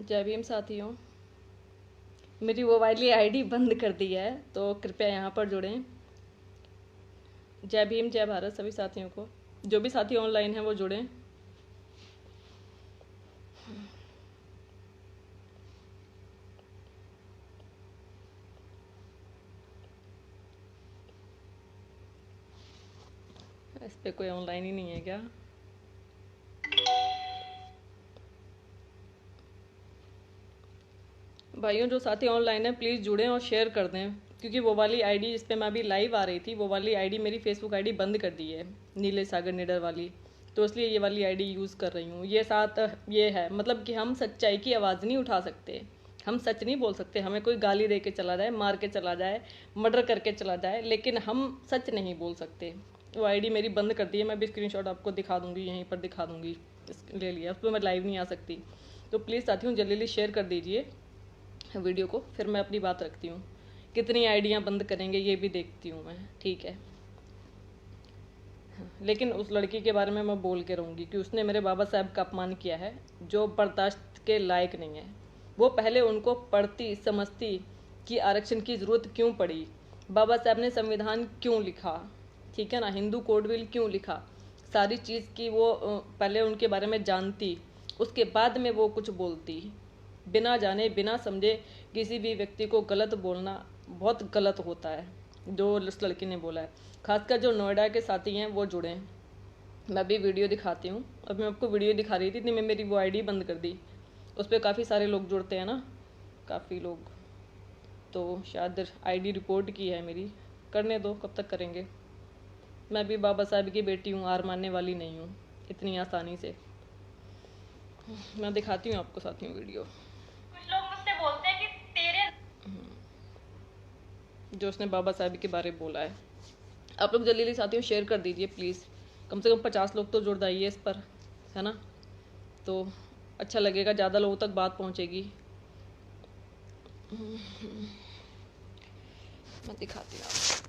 जय भीम साथियों, मेरी वो वाली आईडी बंद कर दी है तो कृपया यहाँ पर जुड़ें। जय भीम जय भारत सभी साथियों को, जो भी साथी ऑनलाइन हैं वो जुड़ें। इस पे कोई ऑनलाइन ही नहीं है क्या? भाइयों जो साथी ऑनलाइन है प्लीज़ जुड़ें और शेयर कर दें, क्योंकि वो वाली आईडी जिस पे मैं अभी लाइव आ रही थी वो वाली आईडी मेरी फेसबुक आईडी बंद कर दी है, नीले सागर निडर वाली। तो इसलिए ये वाली आईडी यूज़ कर रही हूँ। ये है मतलब कि हम सच्चाई की आवाज़ नहीं उठा सकते, हम सच नहीं बोल सकते। हमें कोई गाली दे के चला जाए, मार के चला जाए, मर्डर करके चला जाए, लेकिन हम सच नहीं बोल सकते। वो आईडी मेरी बंद कर दी है। मैं भी स्क्रीनशॉट आपको दिखा दूंगी, यहीं पर दिखा दूंगी। ले लिया, उस पर मैं लाइव नहीं आ सकती। तो प्लीज़ साथियों जल्दी जल्दी शेयर कर दीजिए वीडियो को, फिर मैं अपनी बात रखती हूँ। कितनी आइडियाँ बंद करेंगे ये भी देखती हूँ मैं, ठीक है। लेकिन उस लड़की के बारे में मैं बोल के रहूँगी कि उसने मेरे बाबा साहब का अपमान किया है, जो बर्दाश्त के लायक नहीं है। वो पहले उनको पढ़ती समझती कि आरक्षण की ज़रूरत क्यों पड़ी, बाबा साहब ने संविधान क्यों लिखा, ठीक है ना, हिंदू कोड बिल क्यों लिखा, सारी चीज़ की वो पहले उनके बारे में जानती, उसके बाद में वो कुछ बोलती। बिना जाने बिना समझे किसी भी व्यक्ति को गलत बोलना बहुत गलत होता है, जो इस लड़की ने बोला है। खासकर जो नोएडा के साथी हैं वो जुड़ें। मैं भी वीडियो दिखाती हूँ। अभी मैं आपको वीडियो दिखा रही थी, इतनी में मेरी वो आईडी बंद कर दी। उस पर काफ़ी सारे लोग जुड़ते हैं ना, काफ़ी लोग। तो शायद आईडी रिपोर्ट की है मेरी। करने दो, कब तक करेंगे। मैं भी बाबा साहब की बेटी हूँ, हार मानने वाली नहीं हूँ इतनी आसानी से। मैं दिखाती हूँ आपको साथियों वीडियो। कुछ लोग मुझसे बोलते हैं कि तेरे जो उसने बाबा साहब के बारे में बोला है। आप लोग जल्दी जल्दी साथियों शेयर कर दीजिए प्लीज़। कम से कम 50 लोग तो जुड़ जाइए इस पर, है ना, तो अच्छा लगेगा, ज़्यादा लोगों तक बात पहुँचेगी। मैं दिखाती हूँ आपको।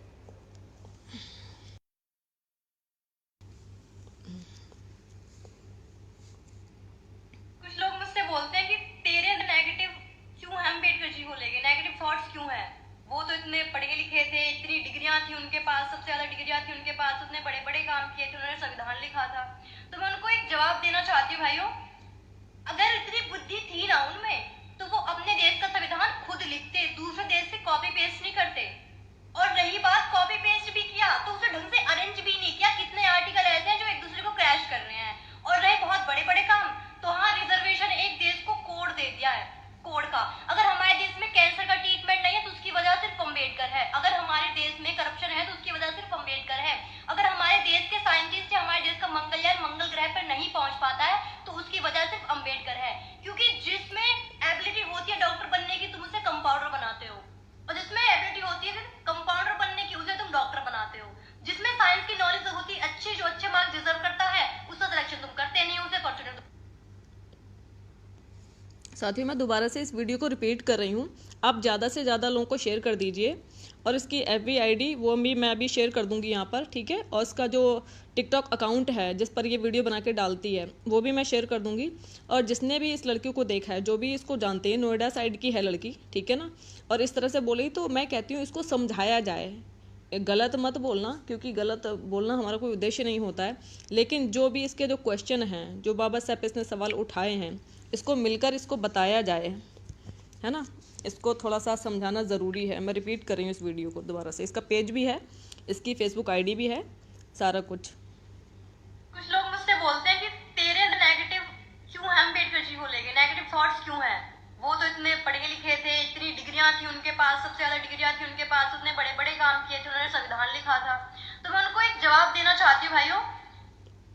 कुछ लोग मुझसे बोलते हैं कि तेरे नेगेटिव क्यों है, अम्बेडकर जी को लेके नेगेटिव थॉट्स क्यों है। वो तो इतने पढ़े लिखे थे, इतनी डिग्रियां थी उनके पास, सबसे ज्यादा डिग्रियां थी उनके पास, उतने बड़े बड़े काम किए थे, उन्होंने संविधान लिखा था। तो मैं उनको एक जवाब देना चाहती हूँ, भाइयों, अगर इतनी बुद्धि थी ना उनमें, तो वो अपने देश का संविधान खुद लिखते, दूसरे देश से कॉपी पेस्ट नहीं करते। और रही बात कॉपी पेस्ट भी किया तो उसे ढंग से अरेंज भी नहीं किया। कितने आर्टिकल ऐसे हैं जो एक दूसरे को क्रैश कर रहे हैं। और रहे बहुत बड़े बड़े काम, तो हाँ, रिजर्वेशन एक देश को कोड दे दिया है, कोड का। अगर हमारे देश में कैंसर का ट्रीटमेंट नहीं है तो उसकी वजह सिर्फ अम्बेडकर है। अगर हमारे देश में करप्शन है तो उसकी वजह सिर्फ अम्बेडकर है। अगर हमारे देश के साइंटिस्ट या हमारे देश का मंगलयान मंगल ग्रह पर नहीं पहुंच पाता है तो उसकी वजह सिर्फ अम्बेडकर है। क्योंकि जिसमें एबिलिटी होती है डॉक्टर बनने की, तुम उसे कंपाउंडर बनाते हो, और जिसमें एबिलिटी होती है फिर कंपाउंडर बनने की, उसे तुम डॉक्टर बनाते हो। जिसमें साइंस की नॉलेज होती है अच्छी, जो अच्छे मार्क्स डिजर्व करता है, उसका सिलेक्शन तुम करते नहीं, उसे फॉर्चूनेट। साथियों मैं दोबारा से इस वीडियो को रिपीट कर रही हूँ, आप ज़्यादा से ज़्यादा लोगों को शेयर कर दीजिए। और इसकी FB ID वो भी मैं अभी शेयर कर दूंगी यहाँ पर, ठीक है। और इसका जो टिकटॉक अकाउंट है जिस पर ये वीडियो बना के डालती है वो भी मैं शेयर कर दूंगी। और जिसने भी इस लड़की को देखा है, जो भी इसको जानते हैं, नोएडा साइड की है लड़की, ठीक है ना, और इस तरह से बोली, तो मैं कहती हूँ इसको समझाया जाए। गलत मत बोलना, क्योंकि गलत बोलना हमारा कोई उद्देश्य नहीं होता है। लेकिन जो भी इसके जो क्वेश्चन हैं, जो बाबा साहब इसने सवाल उठाए हैं, इसको मिलकर इसको बताया जाए, है ना। इसको थोड़ा सा समझाना ज़रूरी है। मैं रिपीट कर रही हूँ इस वीडियो को दोबारा से। इसका पेज भी है, इसकी फेसबुक ID भी है, सारा कुछ। कुछ लोग मुझसे बोलते हैं कि तेरे नेगेटिव क्यों है, अम्बेडकर जी को लेके नेगेटिव थॉट्स क्यों है। वो तो इतने पढ़े लिखे थे, इतनी डिग्रियां थी उनके पास, सबसे ज्यादा डिग्रियां थी उनके पास, उतने बड़े बड़े काम किए थे, उन्होंने संविधान लिखा था। तो मैं उनको एक जवाब देना चाहती हूँ, भाइयों,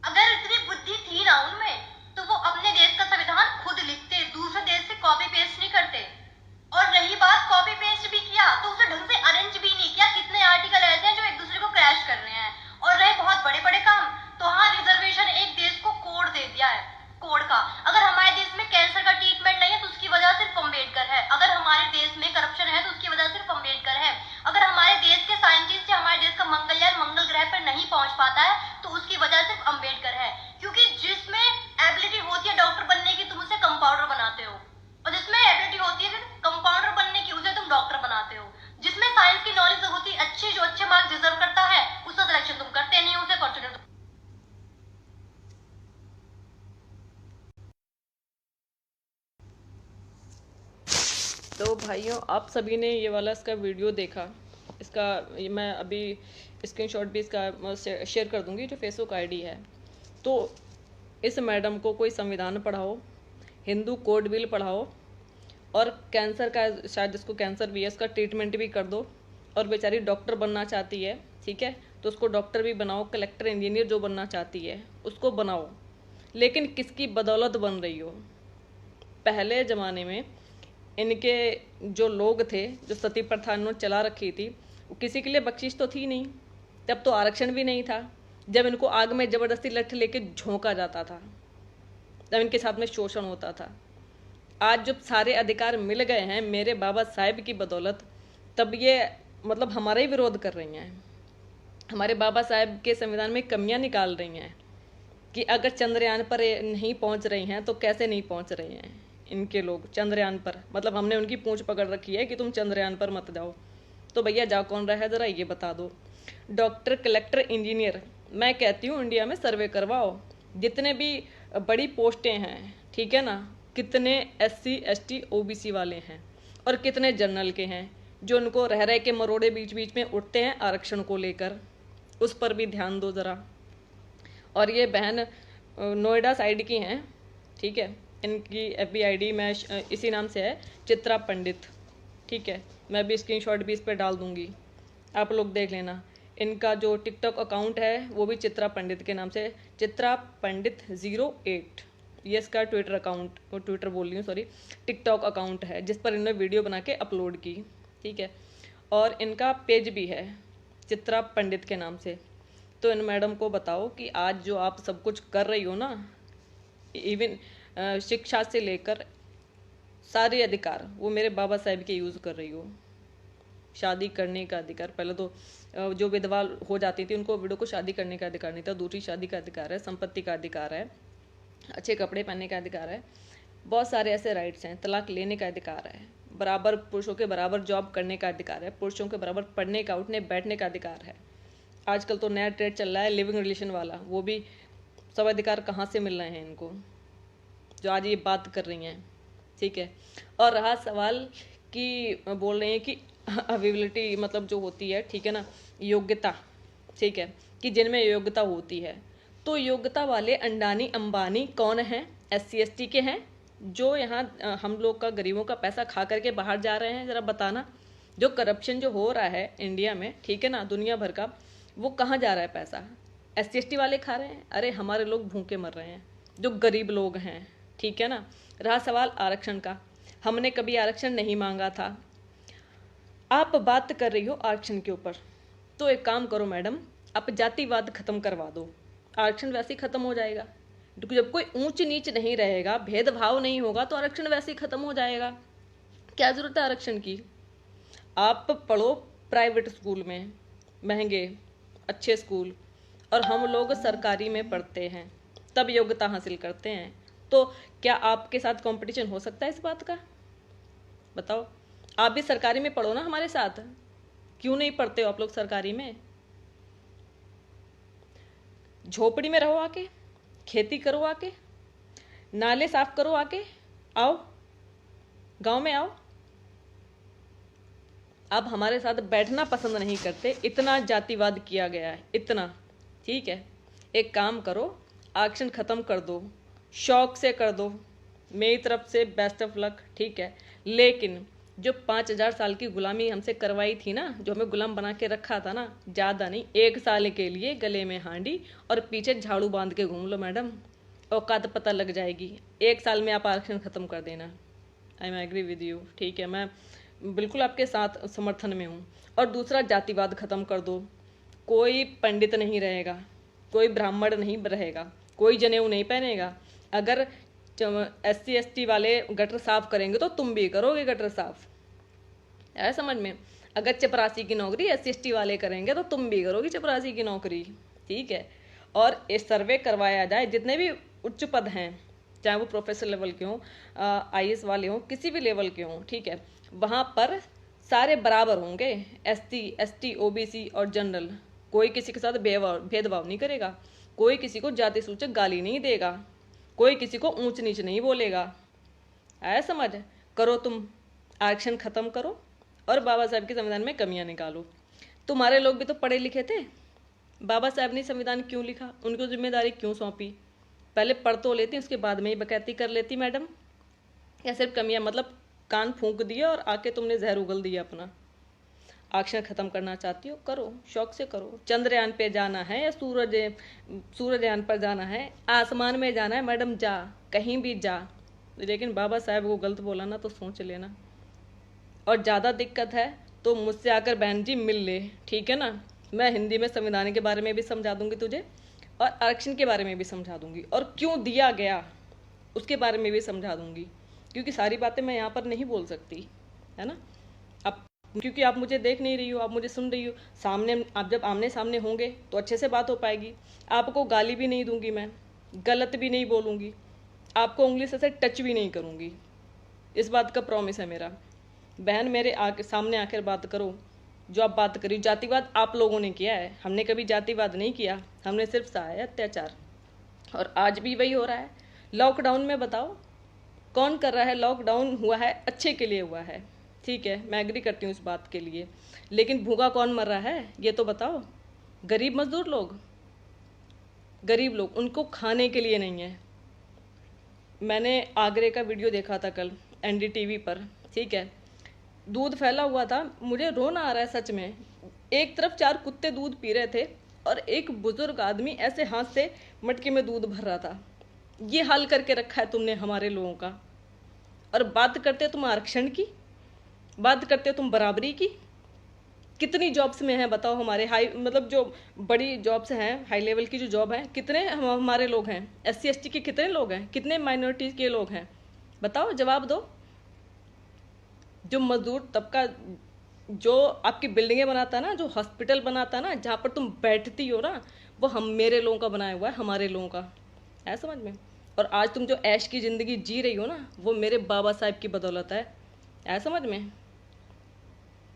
अगर इतनी बुद्धि थी ना उनमें, तो वो अपने देश का संविधान खुद लिखते, दूसरे देश से कॉपी पेस्ट नहीं करते। और रही बात कॉपी पेस्ट भी किया तो उसे ढंग से अरेंज भी नहीं किया। कितने आर्टिकल ऐसे हैं जो एक दूसरे को क्रैश कर रहे हैं। और रहे बहुत बड़े बड़े काम, तो हाँ, रिजर्वेशन एक देश को कोड दे दिया है, कोड का। अगर हमारे देश में कैंसर का ट्रीटमेंट नहीं है तो उसकी वजह सिर्फ अम्बेडकर है। अगर हमारे देश में करप्शन है तो उसकी वजह सिर्फ अम्बेडकर है। अगर हमारे देश के साइंटिस्ट या हमारे देश का मंगलयान मंगल ग्रह पर नहीं पहुंच पाता है तो उसकी वजह सिर्फ अम्बेडकर है। क्योंकि जिसमें एबिलिटी होती है डॉक्टर बनने की, तुम उसे कंपाउंडर बनाते हो, और जो अच्छे मार्क्स डिजर्व करता है उसका सिलेक्शन तुम करते नहीं, उसे कॉन्फिडेंस। तो भाइयों, आप सभी ने ये वाला इसका वीडियो देखा। इसका मैं अभी स्क्रीनशॉट भी इसका शेयर कर दूंगी, जो फेसबुक आईडी है। तो इस मैडम को कोई संविधान पढ़ाओ, हिंदू कोड बिल पढ़ाओ, और कैंसर का, शायद जिसको कैंसर भी है, उसका ट्रीटमेंट भी कर दो। और बेचारी डॉक्टर बनना चाहती है, ठीक है, तो उसको डॉक्टर भी बनाओ। कलेक्टर, इंजीनियर जो बनना चाहती है उसको बनाओ। लेकिन किसकी बदौलत बन रही हो? पहले ज़माने में इनके जो लोग थे, जो सती प्रथा इन्होंने चला रखी थी, वो किसी के लिए बख्शिश तो थी नहीं। तब तो आरक्षण भी नहीं था, जब इनको आग में ज़बरदस्ती लठ लेके झोंका जाता था, जब इनके साथ में शोषण होता था। आज जब सारे अधिकार मिल गए हैं मेरे बाबा साहेब की बदौलत, तब ये मतलब हमारा ही विरोध कर रही हैं। हमारे बाबा साहेब के संविधान में कमियां निकाल रही हैं कि अगर चंद्रयान पर नहीं पहुंच रही हैं तो कैसे नहीं पहुंच रहे हैं इनके लोग चंद्रयान पर। मतलब हमने उनकी पूंछ पकड़ रखी है कि तुम चंद्रयान पर मत जाओ। तो भैया जा कौन रहा है, ज़रा ये बता दो। डॉक्टर, कलेक्टर, इंजीनियर, मैं कहती हूँ इंडिया में सर्वे करवाओ। जितने भी बड़ी पोस्टें हैं, ठीक है ना, कितने SC ST OBC वाले हैं और कितने जनरल के हैं, जो उनको रह रहे के मरोड़े बीच बीच में उठते हैं आरक्षण को लेकर, उस पर भी ध्यान दो ज़रा। और ये बहन नोएडा साइड की हैं, ठीक है, इनकी FB ID मैं इसी नाम से है, चित्रा पंडित, ठीक है। मैं भी स्क्रीनशॉट भी इस पर डाल दूंगी, आप लोग देख लेना। इनका जो टिकटॉक अकाउंट है वो भी चित्रा पंडित के नाम से, चित्रा पंडित 08, ये इसका ट्विटर अकाउंट, वो ट्विटर बोल रही हूँ सॉरी, टिकटॉक अकाउंट है, जिस पर इन्होंने वीडियो बना के अपलोड की, ठीक है। और इनका पेज भी है चित्रा पंडित के नाम से। तो इन मैडम को बताओ कि आज जो आप सब कुछ कर रही हो ना, इवन शिक्षा से लेकर सारे अधिकार, वो मेरे बाबा साहेब के यूज़ कर रही हो। शादी करने का अधिकार, पहले तो जो विधवा हो जाती थी उनको, विडो को शादी करने का अधिकार नहीं था, दूसरी शादी का अधिकार है, संपत्ति का अधिकार है, अच्छे कपड़े पहनने का अधिकार है, बहुत सारे ऐसे राइट्स हैं, तलाक लेने का अधिकार है, बराबर पुरुषों के बराबर जॉब करने का अधिकार है, पुरुषों के बराबर पढ़ने का, उठने बैठने का अधिकार है। आजकल तो नया ट्रेड चल रहा है लिविंग रिलेशन वाला, वो भी सब अधिकार कहाँ से मिल रहे हैं इनको, जो आज ये बात कर रही हैं, ठीक है। और रहा सवाल कि बोल रहे हैं कि अवेलेबिलिटी मतलब जो होती है, ठीक है ना, योग्यता, ठीक है, कि जिनमें योग्यता होती है, तो योग्यता वाले अंडानी अंबानी कौन हैं? SC ST के हैं, जो यहाँ हम लोग का गरीबों का पैसा खा करके बाहर जा रहे हैं? ज़रा बताना। जो करप्शन जो हो रहा है इंडिया में, ठीक है ना, दुनिया भर का, वो कहाँ जा रहा है पैसा? SC ST वाले खा रहे हैं? अरे हमारे लोग भूखे मर रहे हैं, जो गरीब लोग हैं, ठीक है ना। रहा सवाल आरक्षण का, हमने कभी आरक्षण नहीं मांगा था, आप बात कर रही हो आरक्षण के ऊपर। तो एक काम करो मैडम, आप जातिवाद खत्म करवा दो, आरक्षण वैसे ही खत्म हो जाएगा। जब कोई ऊंच नीच नहीं रहेगा, भेदभाव नहीं होगा, तो आरक्षण वैसे ही खत्म हो जाएगा। क्या जरूरत है आरक्षण की? आप पढ़ो प्राइवेट स्कूल में, महंगे अच्छे स्कूल, और हम लोग सरकारी में पढ़ते हैं, तब योग्यता हासिल करते हैं। तो क्या आपके साथ कंपटीशन हो सकता है इस बात का? बताओ। आप भी सरकारी में पढ़ो ना हमारे साथ, क्यों नहीं पढ़ते हो आप लोग सरकारी में? झोपड़ी में रहो आके, खेती करो आके, नाले साफ करो आके, आओ गांव में आओ। आप हमारे साथ बैठना पसंद नहीं करते, इतना जातिवाद किया गया है, इतना, ठीक है। एक काम करो, आरक्षण खत्म कर दो, शौक से कर दो, मेरी तरफ से बेस्ट ऑफ लक, ठीक है। लेकिन जो 5000 साल की गुलामी हमसे करवाई थी ना, जो हमें गुलाम बना के रखा था ना, ज़्यादा नहीं, 1 साल के लिए गले में हांडी और पीछे झाड़ू बांध के घूम लो मैडम, औकात पता लग जाएगी। 1 साल में आप आरक्षण खत्म कर देना। I am agree with you, ठीक है, मैं बिल्कुल आपके साथ समर्थन में हूँ। और दूसरा, जातिवाद खत्म कर दो, कोई पंडित नहीं रहेगा, कोई ब्राह्मण नहीं रहेगा, कोई जनेऊ नहीं पहनेगा। अगर SC ST वाले गटर साफ करेंगे तो तुम भी करोगे गटर साफ, है समझ में। अगर चपरासी की नौकरी SC ST वाले करेंगे तो तुम भी करोगी चपरासी की नौकरी, ठीक है। और इस सर्वे करवाया जाए, जितने भी उच्च पद हैं, चाहे वो प्रोफेसर लेवल के हों, IAS वाले हों, किसी भी लेवल के हों, ठीक है, वहाँ पर सारे बराबर होंगे, SC, ST, OBC और जनरल। कोई किसी के साथ भेदभाव नहीं करेगा, कोई किसी को जाति सूचक गाली नहीं देगा, कोई किसी को ऊंच नीच नहीं बोलेगा। आया समझ? करो तुम, आरक्षण खत्म करो और बाबा साहब के संविधान में कमियां निकालो। तुम्हारे लोग भी तो पढ़े लिखे थे, बाबा साहब ने संविधान क्यों लिखा, उनको जिम्मेदारी क्यों सौंपी? पहले पढ़ तो लेती, उसके बाद में ही बकैती कर लेती मैडम। या सिर्फ कमियां मतलब कान फूंक दिया और आके तुमने जहर उगल दिया अपना। आरक्षण खत्म करना चाहती हो, करो, शौक से करो। चंद्रयान पे जाना है या सूरजयान पर जाना है, आसमान में जाना है मैडम, जा, कहीं भी जा। लेकिन बाबा साहब को गलत बोला ना तो सोच लेना। और ज़्यादा दिक्कत है तो मुझसे आकर बहन जी मिल ले, ठीक है ना? मैं हिंदी में संविधान के बारे में भी समझा दूंगी तुझे और आरक्षण के बारे में भी समझा दूंगी और क्यों दिया गया उसके बारे में भी समझा दूंगी, क्योंकि सारी बातें मैं यहाँ पर नहीं बोल सकती, है ना? अब क्योंकि आप मुझे देख नहीं रही हो, आप मुझे सुन रही हो। सामने आप जब आमने सामने होंगे तो अच्छे से बात हो पाएगी। आपको गाली भी नहीं दूंगी मैं, गलत भी नहीं बोलूँगी, आपको उंगली से टच भी नहीं करूँगी। इस बात का प्रॉमिस है मेरा। बहन मेरे सामने आकर बात करो। जो आप बात करी, जातिवाद आप लोगों ने किया है, हमने कभी जातिवाद नहीं किया, हमने सिर्फ सहाया अत्याचार। और आज भी वही हो रहा है। लॉकडाउन में बताओ कौन कर रहा है? लॉकडाउन हुआ है अच्छे के लिए हुआ है, ठीक है, मैं एग्री करती हूँ इस बात के लिए, लेकिन भूखा कौन मर रहा है ये तो बताओ। गरीब मजदूर लोग, गरीब लोग, उनको खाने के लिए नहीं है। मैंने आगरे का वीडियो देखा था कल NDTV पर, ठीक है, दूध फैला हुआ था, मुझे रोना आ रहा है सच में। एक तरफ 4 कुत्ते दूध पी रहे थे और एक बुजुर्ग आदमी ऐसे हाथ से मटके में दूध भर रहा था। ये हाल करके रखा है तुमने हमारे लोगों का। और बात करते तुम आरक्षण की, बात करते तुम बराबरी की। कितनी जॉब्स में है बताओ हमारे हाई, मतलब जो बड़ी जॉब्स हैं, हाई लेवल की जो जॉब है, कितने हमारे लोग हैं? SC ST के कितने लोग हैं? कितने माइनॉरिटीज के लोग हैं? बताओ, जवाब दो। जो मजदूर तबका जो आपकी बिल्डिंगें बनाता है ना, जो हॉस्पिटल बनाता है ना, जहाँ पर तुम बैठती हो ना, वो हम मेरे लोगों का बनाया हुआ है, हमारे लोगों का है, समझ में? और आज तुम जो ऐश की ज़िंदगी जी रही हो ना, वो मेरे बाबा साहब की बदौलत है समझ में?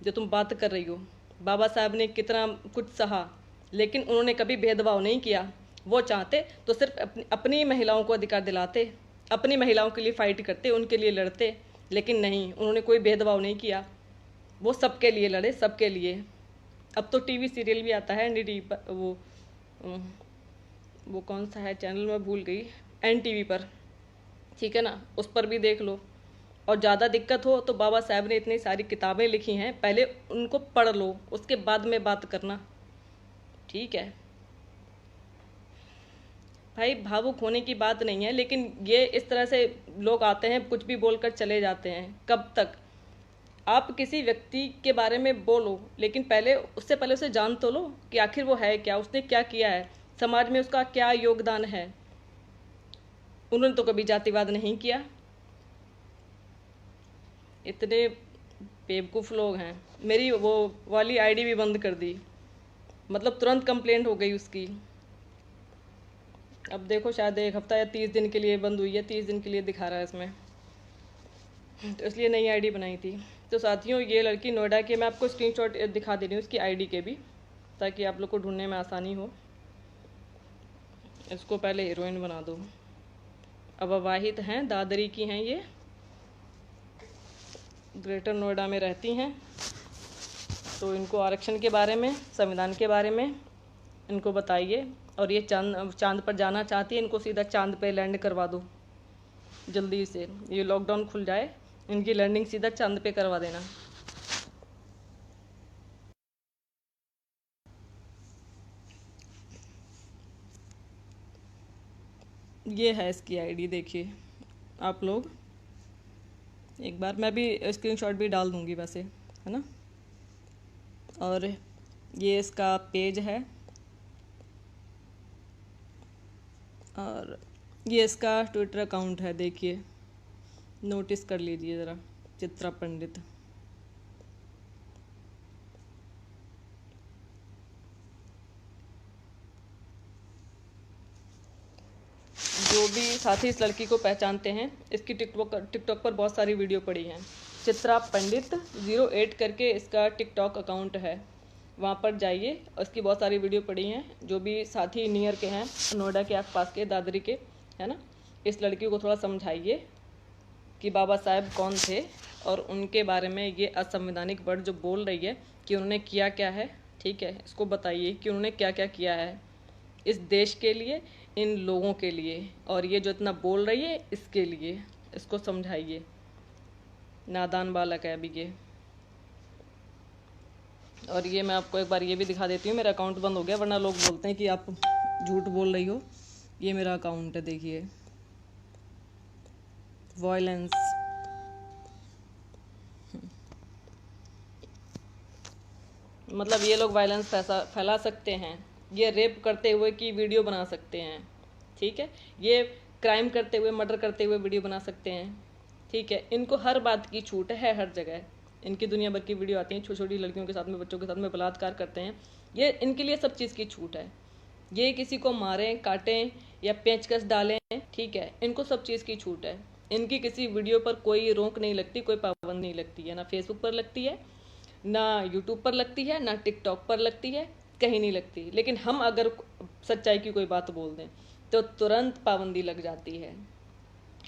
जो तुम बात कर रही हो, बाबा साहब ने कितना कुछ सहा, लेकिन उन्होंने कभी भेदभाव नहीं किया। वो चाहते तो सिर्फ अपनी महिलाओं को अधिकार दिलाते, अपनी महिलाओं के लिए फाइट करते, उनके लिए लड़ते, लेकिन नहीं, उन्होंने कोई भेदभाव नहीं किया। वो सबके लिए लड़े, सबके लिए। अब तो TV सीरियल भी आता है NDTV पर, वो कौन सा है चैनल, मैं भूल गई, NTV पर, ठीक है ना, उस पर भी देख लो। और ज़्यादा दिक्कत हो तो बाबा साहब ने इतनी सारी किताबें लिखी हैं, पहले उनको पढ़ लो, उसके बाद में बात करना, ठीक है भाई? भावुक होने की बात नहीं है, लेकिन ये इस तरह से लोग आते हैं, कुछ भी बोलकर चले जाते हैं। कब तक? आप किसी व्यक्ति के बारे में बोलो, लेकिन पहले उससे पहले उसे जान तो लो कि आखिर वो है क्या, उसने क्या किया है, समाज में उसका क्या योगदान है। उन्होंने तो कभी जातिवाद नहीं किया। इतने बेवकूफ़ लोग हैं। मेरी वो वाली ID भी बंद कर दी, मतलब तुरंत कंप्लेंट हो गई उसकी। अब देखो शायद 1 हफ्ता या 30 दिन के लिए बंद हुई है, 30 दिन के लिए दिखा रहा है इसमें, तो इसलिए नई ID बनाई थी। तो साथियों, ये लड़की नोएडा की, मैं आपको स्क्रीनशॉट दिखा दे रही हूँ इसकी ID के भी, ताकि आप लोग को ढूंढने में आसानी हो। इसको पहले हीरोइन बना दो। अब अवाहित हैं, दादरी की हैं ये, ग्रेटर नोएडा में रहती हैं। तो इनको आरक्षण के बारे में, संविधान के बारे में इनको बताइए। और ये चांद पर जाना चाहती है, इनको सीधा चांद पे लैंड करवा दो जल्दी से। ये लॉकडाउन खुल जाए, इनकी लैंडिंग सीधा चांद पे करवा देना। ये है इसकी ID, देखिए आप लोग एक बार, मैं भी स्क्रीनशॉट भी डाल दूंगी वैसे, है ना? और ये इसका पेज है, और ये इसका ट्विटर अकाउंट है, देखिए, नोटिस कर लीजिए ज़रा, चित्रा पंडित। जो भी साथी इस लड़की को पहचानते हैं, इसकी टिकटॉक पर बहुत सारी वीडियो पड़ी हैं, चित्रा पंडित 08 करके इसका टिकटॉक अकाउंट है, वहाँ पर जाइए। उसकी बहुत सारी वीडियो पड़ी हैं, जो भी साथी नियर के हैं, नोएडा के आसपास के, दादरी के, है ना। इस लड़की को थोड़ा समझाइए कि बाबा साहेब कौन थे और उनके बारे में ये असंवैधानिक वर्ड जो बोल रही है कि उन्होंने किया क्या है, ठीक है। इसको बताइए कि उन्होंने क्या क्या किया है इस देश के लिए, इन लोगों के लिए, और ये जो इतना बोल रही है इसके लिए, इसको समझाइए। नादान बालक है अभी ये। और ये मैं आपको एक बार ये भी दिखा देती हूँ, मेरा अकाउंट बंद हो गया, वरना लोग बोलते हैं कि आप झूठ बोल रही हो। ये मेरा अकाउंट है, देखिए, वायलेंस। मतलब ये लोग वायलेंस फैला सकते हैं, ये रेप करते हुए की वीडियो बना सकते हैं, ठीक है। ये क्राइम करते हुए, मर्डर करते हुए वीडियो बना सकते हैं, ठीक है। इनको हर बात की छूट है, हर जगह इनकी दुनिया भर की वीडियो आती हैं, छोटी छोटी लड़कियों के साथ में, बच्चों के साथ में बलात्कार करते हैं। ये इनके लिए सब चीज़ की छूट है। ये किसी को मारें, काटें या पेंचकस डालें, ठीक है, इनको सब चीज़ की छूट है। इनकी किसी वीडियो पर कोई रोक नहीं लगती, कोई पाबंदी नहीं लगती है, ना फेसबुक पर लगती है, ना यूट्यूब पर लगती है, ना टिकटॉक पर लगती है, कहीं नहीं लगती। लेकिन हम अगर सच्चाई की कोई बात बोल दें तो तुरंत पाबंदी लग जाती है।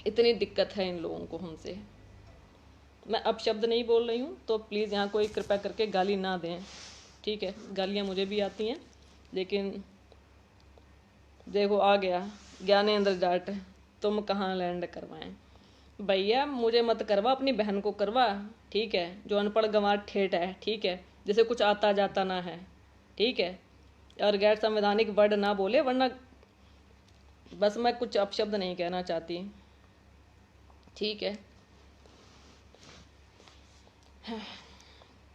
इतनी दिक्कत है इन लोगों को हमसे। मैं अब शब्द नहीं बोल रही हूँ, तो प्लीज़ यहाँ कोई कृपया करके गाली ना दें, ठीक है। गालियाँ मुझे भी आती हैं, लेकिन देखो आ गया ज्ञानेंद्र जाट, तुम कहाँ लैंड करवाएं। भैया मुझे मत करवा, अपनी बहन को करवा, ठीक है, जो अनपढ़ गंवार ठेठ है, ठीक है, जिसे कुछ आता जाता ना है, ठीक है। और गैर संवैधानिक वर्ड ना बोले, वरना बस मैं कुछ अपशब्द नहीं कहना चाहती, ठीक है।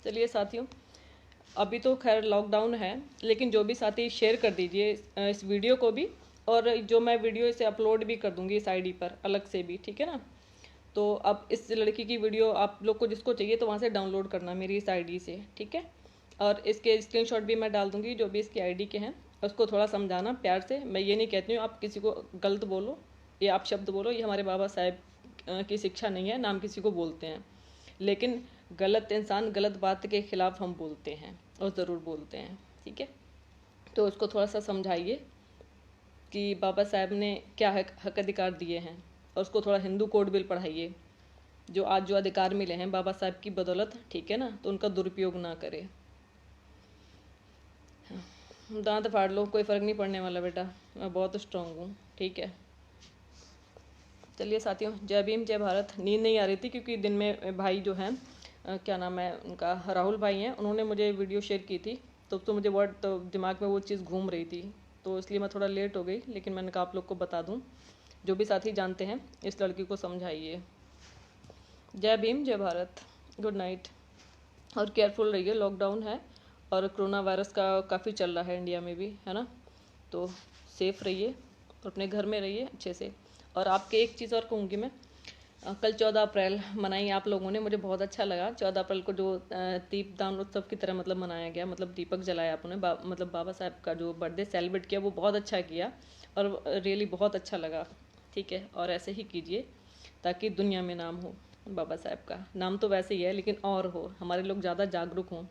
चलिए साथियों, अभी तो खैर लॉकडाउन है, लेकिन जो भी साथी शेयर कर दीजिए इस वीडियो को भी, और जो मैं वीडियो इसे अपलोड भी कर दूंगी इस आईडी पर अलग से भी, ठीक है ना। तो अब इस लड़की की वीडियो आप लोग को जिसको चाहिए तो वहाँ से डाउनलोड करना मेरी इस आईडी से, ठीक है। और इसके स्क्रीनशॉट भी मैं डाल दूंगी जो भी इसकी आईडी के हैं, उसको थोड़ा समझाना प्यार से। मैं ये नहीं कहती हूँ आप किसी को गलत बोलो या आप शब्द बोलो, ये हमारे बाबा साहेब की शिक्षा नहीं है, नाम किसी को बोलते हैं, लेकिन गलत इंसान गलत बात के खिलाफ हम बोलते हैं, और ज़रूर बोलते हैं, ठीक है। तो उसको थोड़ा सा समझाइए कि बाबा साहेब ने क्या हक अधिकार दिए हैं, और उसको थोड़ा हिंदू कोड बिल पढ़ाइए, जो आज जो अधिकार मिले हैं बाबा साहेब की बदौलत, ठीक है ना, तो उनका दुरुपयोग ना करे। दांत फाड़ लो, कोई फ़र्क नहीं पड़ने वाला बेटा, मैं बहुत स्ट्रांग हूँ, ठीक है। चलिए साथियों, जय भीम, जय भारत। नींद नहीं आ रही थी क्योंकि दिन में भाई जो हैं, क्या नाम है उनका, राहुल भाई हैं, उन्होंने मुझे वीडियो शेयर की थी, तो मुझे वर्ड तो दिमाग में वो चीज़ घूम रही थी, तो इसलिए मैं थोड़ा लेट हो गई। लेकिन मैंने कहा आप लोग को बता दूँ, जो भी साथी जानते हैं इस लड़की को समझाइए। जय भीम, जय भारत, गुड नाइट। और केयरफुल रहिए, लॉकडाउन है और कोरोना वायरस का काफ़ी चल रहा है इंडिया में भी, है ना। तो सेफ़ रहिए और अपने घर में रहिए अच्छे से। और आपके एक चीज़ और कहूँगी मैं, कल 14 अप्रैल मनाई आप लोगों ने, मुझे बहुत अच्छा लगा। 14 अप्रैल को जो दीपदान उत्सव की तरह मतलब मनाया गया, मतलब दीपक जलाया आपने, मतलब बाबा साहब का जो बर्थडे सेलिब्रेट किया वो बहुत अच्छा किया, और रियली बहुत अच्छा लगा, ठीक है। और ऐसे ही कीजिए ताकि दुनिया में नाम हो बाबा साहब का। नाम तो वैसे ही है, लेकिन और हो, हमारे लोग ज़्यादा जागरूक हों,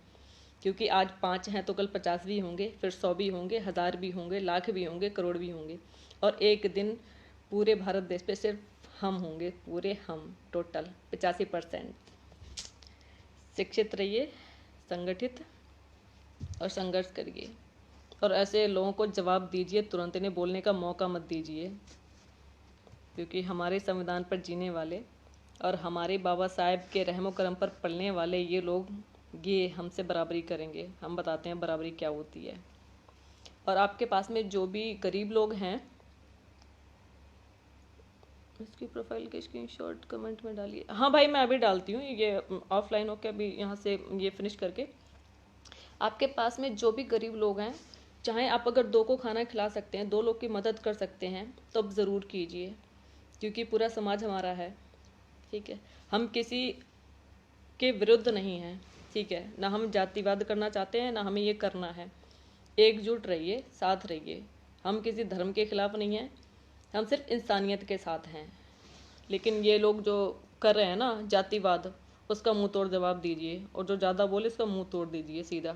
क्योंकि आज 5 हैं तो कल 50 भी होंगे, फिर 100 भी होंगे, 1000 भी होंगे, लाख भी होंगे, करोड़ भी होंगे, और एक दिन पूरे भारत देश पे सिर्फ हम होंगे, पूरे हम, टोटल 85%। शिक्षित रहिए, संगठित और संघर्ष करिए, और ऐसे लोगों को जवाब दीजिए तुरंत, इन्हें बोलने का मौका मत दीजिए, क्योंकि हमारे संविधान पर जीने वाले और हमारे बाबा साहेब के रहमो करम पर पलने वाले ये लोग, ये हमसे बराबरी करेंगे। हम बताते हैं बराबरी क्या होती है। और आपके पास में जो भी गरीब लोग हैं, इसकी प्रोफाइल के स्क्रीनशॉट कमेंट में डालिए। हाँ भाई, मैं अभी डालती हूँ, ये ऑफलाइन होकर अभी यहाँ से ये फिनिश करके। आपके पास में जो भी गरीब लोग हैं, चाहे आप अगर 2 को खाना खिला सकते हैं, 2 लोग की मदद कर सकते हैं, तो अब ज़रूर कीजिए, क्योंकि पूरा समाज हमारा है, ठीक है। हम किसी के विरुद्ध नहीं हैं, ठीक है, ना हम जातिवाद करना चाहते हैं, ना हमें ये करना है। एकजुट रहिए, साथ रहिए। हम किसी धर्म के खिलाफ नहीं हैं, हम सिर्फ इंसानियत के साथ हैं। लेकिन ये लोग जो कर रहे हैं ना जातिवाद, उसका मुंह तोड़ जवाब दीजिए, और जो ज़्यादा बोले उसका मुंह तोड़ दीजिए सीधा।